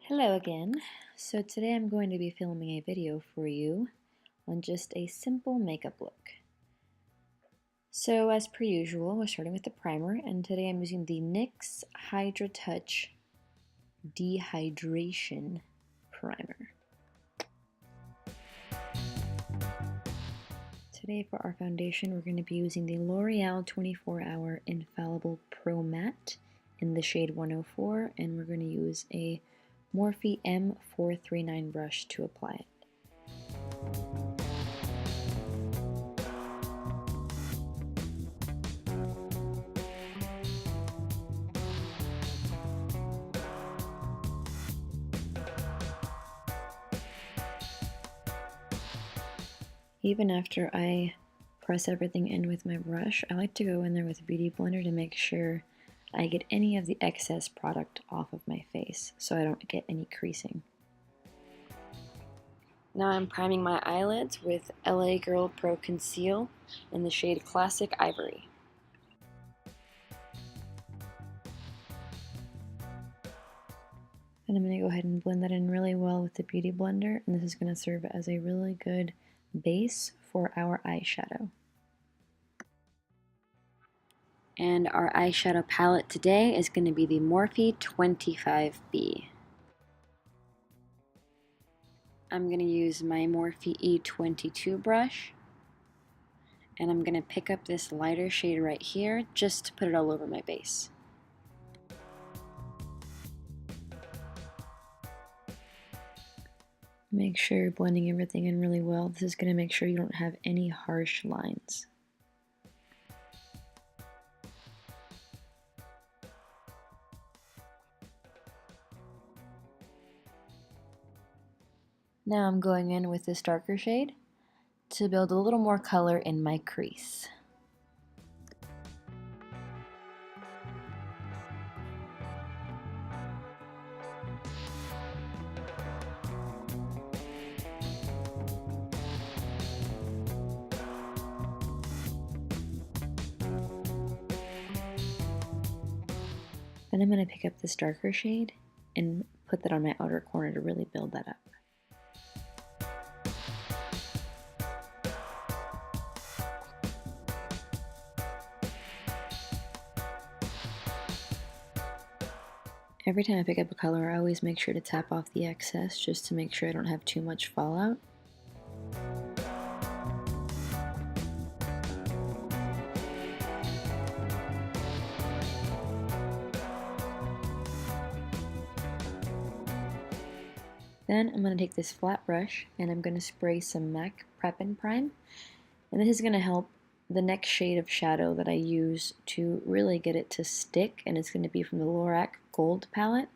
Hello again. So today I'm going to be filming a video for you on just a simple makeup look. So as per usual, we're starting with the primer, and today I'm using the NYX Hydra Touch Dehydration Primer. Today for our foundation, we're going to be using the L'Oreal 24 Hour Infallible Pro Matte in the shade 104, and we're going to use a Morphe M439 brush to apply it. Even after I press everything in with my brush, I like to go in there with a beauty blender to make sure I get any of the excess product off of my face so I don't get any creasing. Now I'm priming my eyelids with LA Girl Pro Conceal in the shade Classic Ivory. And I'm going to go ahead and blend that in really well with the beauty blender, and this is going to serve as a really good base for our eyeshadow. And our eyeshadow palette today is going to be the Morphe 25B. I'm going to use my Morphe E22 brush, and I'm going to pick up this lighter shade right here just to put it all over my base. Make sure you're blending everything in really well. This is going to make sure you don't have any harsh lines. Now I'm going in with this darker shade to build a little more color in my crease. Then I'm going to pick up this darker shade and put that on my outer corner to really build that up. Every time I pick up a color, I always make sure to tap off the excess just to make sure I don't have too much fallout. Then I'm going to take this flat brush and I'm going to spray some MAC Prep and Prime. And this is going to help the next shade of shadow that I use to really get it to stick, and it's going to be from the Lorac Gold palette.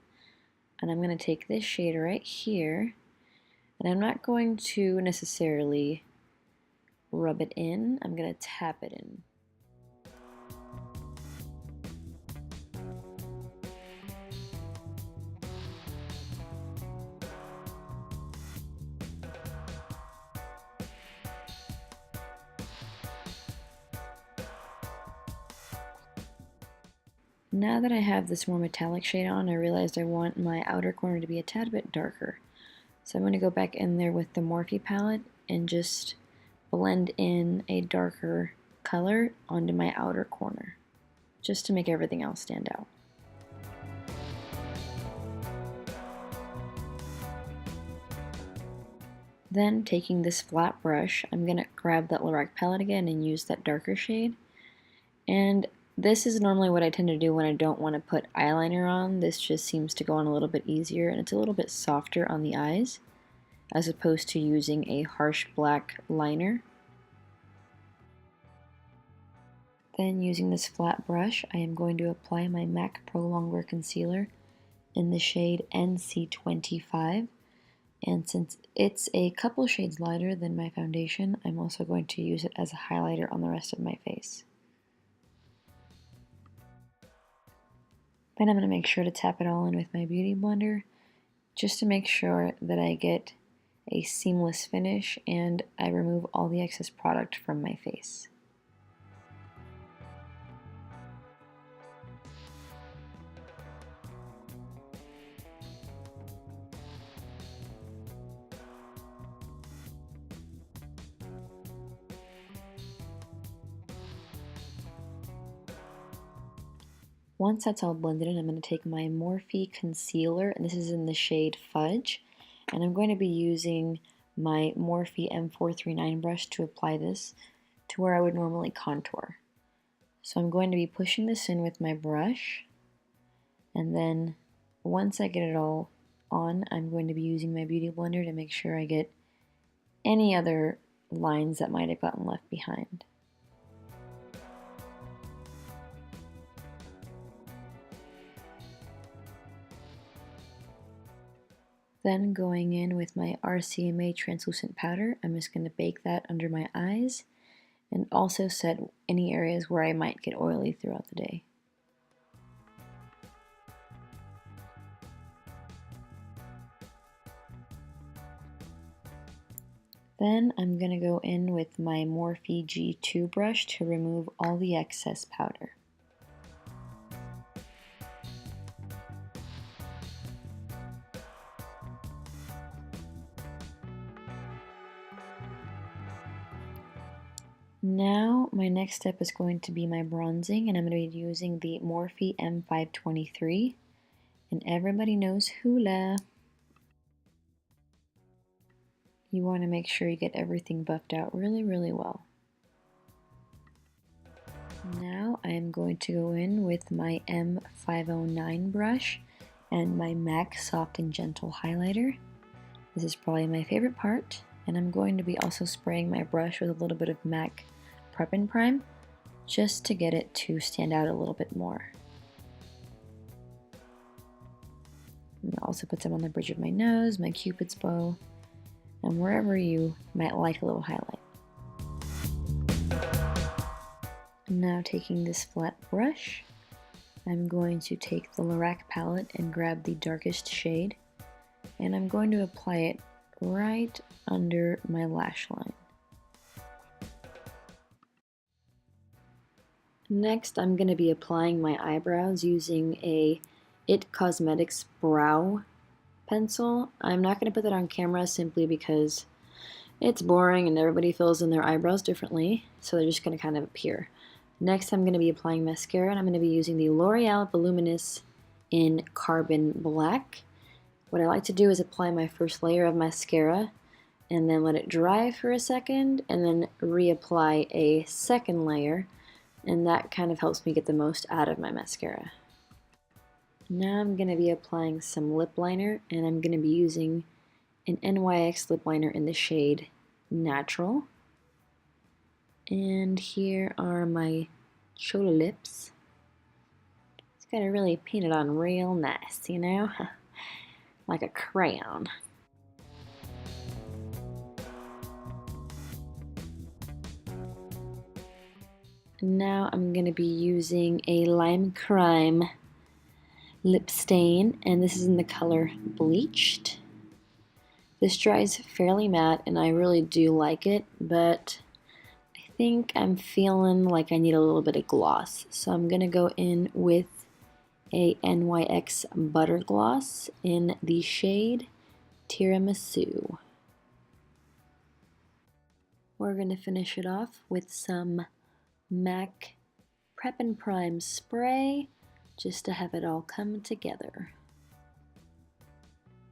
And I'm going to take this shade right here, and I'm not going to necessarily rub it in, I'm going to tap it in. Now that I have this more metallic shade on, I realized I want my outer corner to be a tad bit darker. So I'm going to go back in there with the Morphe palette and just blend in a darker color onto my outer corner, just to make everything else stand out. Then taking this flat brush, I'm going to grab that Lorac palette again and use that darker shade. And this is normally what I tend to do when I don't want to put eyeliner on. This just seems to go on a little bit easier, and it's a little bit softer on the eyes as opposed to using a harsh black liner. Then using this flat brush, I am going to apply my MAC Pro Longwear Concealer in the shade NC25. And since it's a couple shades lighter than my foundation, I'm also going to use it as a highlighter on the rest of my face. Then I'm going to make sure to tap it all in with my beauty blender just to make sure that I get a seamless finish and I remove all the excess product from my face. Once that's all blended in, I'm going to take my Morphe concealer, and this is in the shade Fudge, and I'm going to be using my Morphe M439 brush to apply this to where I would normally contour. So I'm going to be pushing this in with my brush, and then once I get it all on, I'm going to be using my Beauty Blender to make sure I get any other lines that might have gotten left behind. Then going in with my RCMA translucent powder, I'm just going to bake that under my eyes and also set any areas where I might get oily throughout the day. Then I'm going to go in with my Morphe G2 brush to remove all the excess powder. Now my next step is going to be my bronzing, and I'm going to be using the Morphe M523, and everybody knows Hoola. You want to make sure you get everything buffed out really, really well. Now I am going to go in with my M509 brush and my MAC Soft and Gentle highlighter. This is probably my favorite part, and I'm going to be also spraying my brush with a little bit of MAC Prep and Prime just to get it to stand out a little bit more. I'm going to also put some on the bridge of my nose, my cupid's bow, and wherever you might like a little highlight. Now taking this flat brush, I'm going to take the Lorac palette and grab the darkest shade, and I'm going to apply it right under my lash line. Next, I'm going to be applying my eyebrows using a IT Cosmetics brow pencil. I'm not going to put that on camera simply because it's boring and everybody fills in their eyebrows differently, so they're just going to kind of appear. Next, I'm going to be applying mascara, and I'm going to be using the L'Oreal Voluminous in Carbon Black. What I like to do is apply my first layer of mascara and then let it dry for a second and then reapply a second layer, and that kind of helps me get the most out of my mascara. Now I'm going to be applying some lip liner, and I'm going to be using an NYX lip liner in the shade Natural. And here are my shoulder lips. Just gotta really paint it on real nice, you know? Like a crayon. Now I'm gonna be using a Lime Crime lip stain, and this is in the color Bleached. This dries fairly matte, and I really do like it, but I think I'm feeling like I need a little bit of gloss. So I'm going to go in with a NYX Butter Gloss in the shade Tiramisu. We're going to finish it off with some MAC Prep and Prime spray just to have it all come together.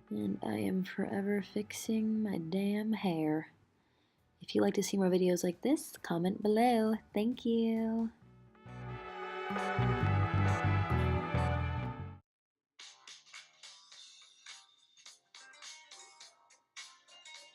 And I am forever fixing my damn hair. If you'd like to see more videos like this, comment below. Thank you.